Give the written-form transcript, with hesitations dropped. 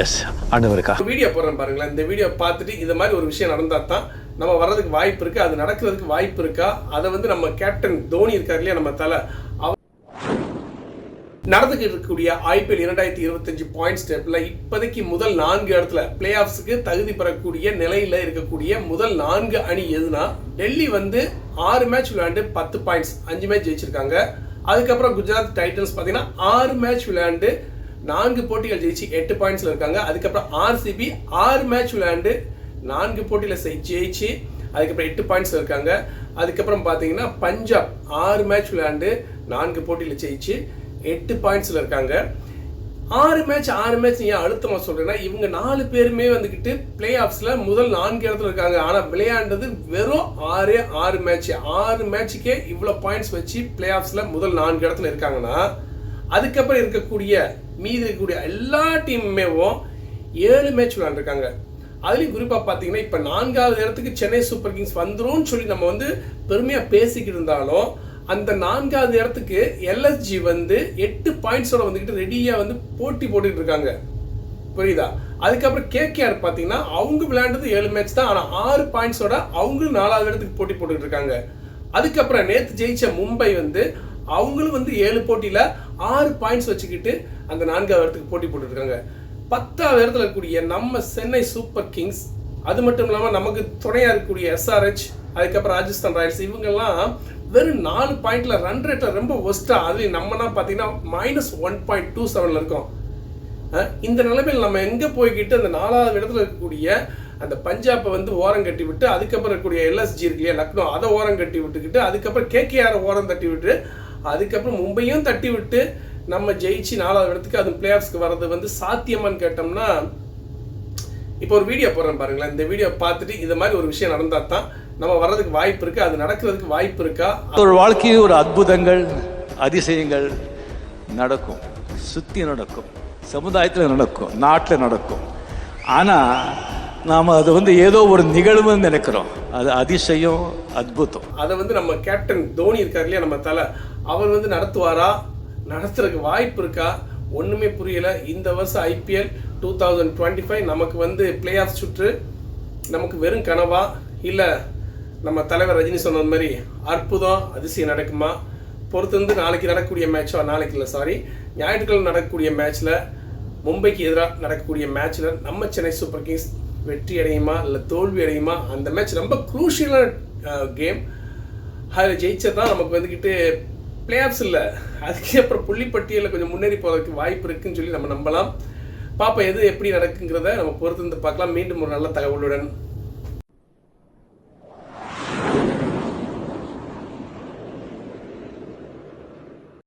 S ஆண்டவருக்கா video போடுறேன் பாருங்களேன். இந்த வீடியோ பார்த்துட்டு இது மாதிரி ஒரு விஷயம் நடந்தால் தான் நம்ம வர்றதுக்கு வாய்ப்பு இருக்கு, அது நடக்கிறதுக்கு வாய்ப்பு இருக்கா, அதை வந்து நம்ம கேப்டன் தோனி இருக்கார் இல்லையா, நம்ம தலை நடந்துகிட்டு இருக்கக்கூடிய IPL 2025 பாயிண்ட் ஸ்டெப்ல இப்போதைக்கு முதல் 4 இடத்துல பிளே ஆஃப்ஸுக்கு தகுதி பெறக்கூடிய நிலையில இருக்கக்கூடிய முதல் 4 அணி எதுனா, டெல்லி வந்து 6 மேட்ச் விளையாண்டு 10 பாயிண்ட்ஸ் 5 மேட்ச் ஜெயிச்சிருக்காங்க. அதுக்கப்புறம் குஜராத் டைட்டன்ஸ் பார்த்தீங்கன்னா 6 மேட்ச் விளையாண்டு 4 போட்டிகள் ஜெயிச்சு 8 பாயிண்ட்ஸ்ல இருக்காங்க. அதுக்கப்புறம் RCB 6 மேட்ச் விளையாண்டு 4 போட்டியில் ஜெயிச்சு அதுக்கப்புறம் 8 பாயிண்ட்ஸ்ல இருக்காங்க. அதுக்கப்புறம் பார்த்தீங்கன்னா பஞ்சாப் 6 மேட்ச் விளையாண்டு 4 போட்டியில் ஜெயிச்சு 8 பாயிண்ட்ஸ்ல இருக்காங்க. 6 மேட்ச் ஏன் அழுத்தமா சொல்றேன்னா, இவங்க 4 பேருமே வந்துகிட்டு பிளே ஆஃப்ஸ்ல முதல் 4 இடத்துல இருக்காங்க. ஆனா விளையாண்டது வெறும் 6 மேட்ச். 6 மேட்சுக்கே இவ்வளவு பாயிண்ட்ஸ் வச்சு பிளே ஆஃப்ஸ்ல முதல் 4 இடத்துல இருக்காங்கன்னா, அதுக்கப்புறம் இருக்கக்கூடிய மீதி இருக்கக்கூடிய எல்லா டீமுமே 7 மேட்ச் விளையாண்டுருக்காங்க. அதுலேயும் குறிப்பாக பார்த்தீங்கன்னா, இப்போ 4வது இடத்துக்கு சென்னை சூப்பர் கிங்ஸ் வந்துரும்னு சொல்லி நம்ம வந்து பெருமையாக பேசிக்கிட்டு இருந்தாலும், அந்த 4வது இடத்துக்கு LSG வந்து 8 பாயிண்ட்ஸோட வந்துக்கிட்டு ரெடியாக வந்து போட்டி போட்டுக்கிட்டு இருக்காங்க. புரியுதா? அதுக்கப்புறம் KKR பார்த்தீங்கன்னா, அவங்க விளையாண்டது 7 மேட்ச் தான், ஆனால் 6 பாயிண்ட்ஸோட அவங்களும் 4வது இடத்துக்கு போட்டி போட்டுக்கிட்டு இருக்காங்க. அதுக்கப்புறம் நேற்று ஜெயிச்ச மும்பை வந்து அவங்களும் வந்து 7 போட்டியில் 6 பாயிண்ட்ஸ் வச்சுக்கிட்டு அந்த 4வது இடத்துக்கு போட்டி போட்டுருக்காங்க. 10வது இடத்துல இருக்கக்கூடிய நம்ம சென்னை சூப்பர் கிங்ஸ், அது மட்டும் இல்லாமல் நமக்கு துணையாக இருக்கக்கூடிய SRH, அதுக்கப்புறம் ராஜஸ்தான் ராயல்ஸ், இவங்கெல்லாம் வெறும் 4 பாயிண்ட்ல ரன் ரேட்ல ரொம்ப ஒஸ்டா. அதுலேயும் நம்மனா பார்த்தீங்கன்னா -1.27 இருக்கோம். இந்த நிலைமையில் நம்ம எங்கே போய்கிட்டு அந்த 4வது இடத்துல இருக்கக்கூடிய அந்த பஞ்சாப்பை வந்து ஓரம் கட்டி விட்டு, அதுக்கப்புறம் இருக்கக்கூடிய LSG இருக்கு இல்லையா, லக்னோ, அதை ஓரம் கட்டி விட்டுக்கிட்டு, அதுக்கப்புறம் KKR ஓரம் தட்டி விட்டு, அதுக்கப்புறம் மும்பையும் தட்டி விட்டு நம்ம ஜெயிச்சு 4வது இடத்துக்கு அது பிளே ஆஃப்ஸ்க்கு வர்றது வந்து சாத்தியமான்னு கேட்டோம்னா, இப்போ ஒரு வீடியோ போடுறேன் பாருங்களேன். இந்த வீடியோ பார்த்துட்டு இது மாதிரி ஒரு விஷயம் நடந்தால் தான் நம்ம வர்றதுக்கு வாய்ப்பு இருக்கு, அது நடக்கிறதுக்கு வாய்ப்பு இருக்கா. ஒரு வாழ்க்கையில் ஒரு அற்புதங்கள் அதிசயங்கள் நடக்கும், சுற்றி நடக்கும், சமுதாயத்தில் நடக்கும், நாட்டில் நடக்கும். ஆனால் நாம் அது வந்து ஏதோ ஒரு நிகழ்வுன்னு நினைக்கிறோம். அது அதிசயம், அற்புதம். அதை வந்து நம்ம கேப்டன் தோனி இருக்கார் இல்லையா, நம்ம தலை, அவர் வந்து நடத்துவாரா, நடத்துறதுக்கு வாய்ப்பு இருக்கா, ஒன்றுமே புரியல. இந்த வருஷம் IPL 2025 நமக்கு வந்து பிளே ஆஃப் சுற்று நமக்கு வெறும் கனவா, இல்லை நம்ம தலைவர் ரஜினி சொன்ன மாதிரி அற்புதம் அதிசயம் நடக்குமா? பொறுத்து வந்து நாளைக்கு நடக்கக்கூடிய மேட்சோ, நாளைக்கு இல்லை சாரி, ஞாயிற்றுக்கிழமை நடக்கக்கூடிய மேட்ச்சில், மும்பைக்கு எதிராக நடக்கக்கூடிய மேட்ச்சில் நம்ம சென்னை சூப்பர் கிங்ஸ் வெற்றி அடையுமா இல்லை தோல்வி அடையுமா? அந்த மேட்ச் ரொம்ப குரூஷியலான கேம். அதில் ஜெயிச்சதான் நமக்கு வந்துக்கிட்டு பிளே ஆஃப்ஸ் இல்லை, அதுக்கே அப்புறம் புள்ளிப்பட்டியலில் கொஞ்சம் முன்னேறி போகிறதுக்கு வாய்ப்பு இருக்குன்னு சொல்லி நம்ம நம்பலாம். பாப்பா எது எப்படி நடக்குங்கிறத நம்ம பொறுத்து வந்து பார்க்கலாம். மீண்டும் ஒரு நல்ல தகவலுடன்